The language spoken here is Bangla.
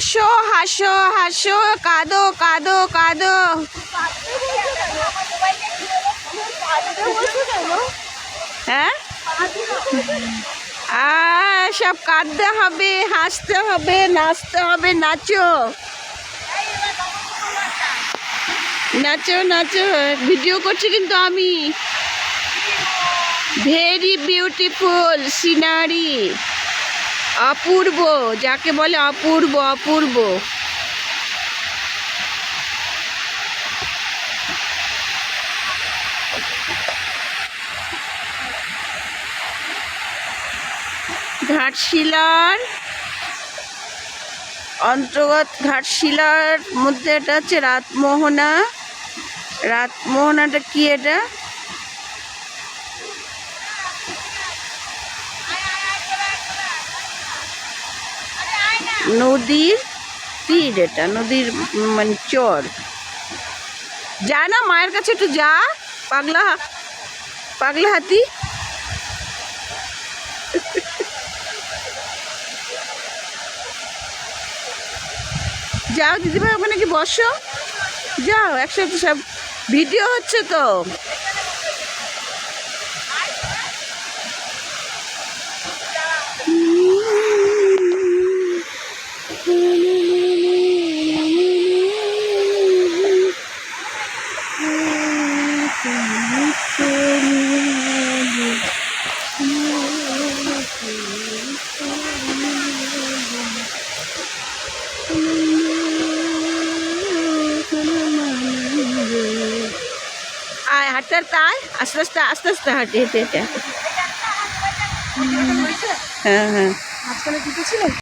হাসো হাসো হাসো, কাঁদো কাঁদো কাঁদো। হ্যাঁ, সব কাঁদতে হবে, হাসতে হবে, নাচতে হবে। নাচো নাচো নাচো, ভিডিও করছি কিন্তু আমি। ভেরি বিউটিফুল সিনারি, অপূর্ব, যাকে বলে অপূর্ব অপূর্ব। ঘাটশিলার অন্তর্গত, ঘাটশিলার মধ্যে এটা হচ্ছে রাতমোহনা। রাতমোহনাটা কি? এটা নদীর তীর, এটা নদীর মানে চর। যা না মায়ের কাছে একটু যা, পাগলা পাগলা হাতি। যাও দিদিভাই, ওখানে কি বসো, যাও একসাথে, সব ভিডিও হচ্ছে তো। আয় হাঁটতে হাঁটতে আয়, আস্তে আস্তে আস্তে আস্তে হাঁটে, হেঁটে হেঁটে। হ্যাঁ হ্যাঁ।